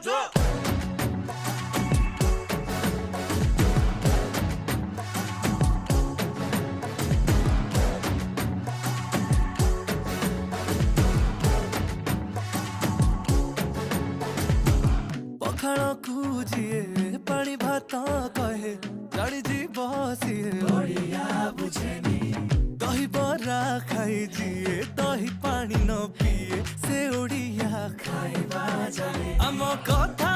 जो पखाड़ कूजिए पानी भात कहे जानी जी बसिए बढ़िया बुझेनी दही बरा खाइजिए दही पानी न पिए से ओडिया खाइबा जाने आम कथा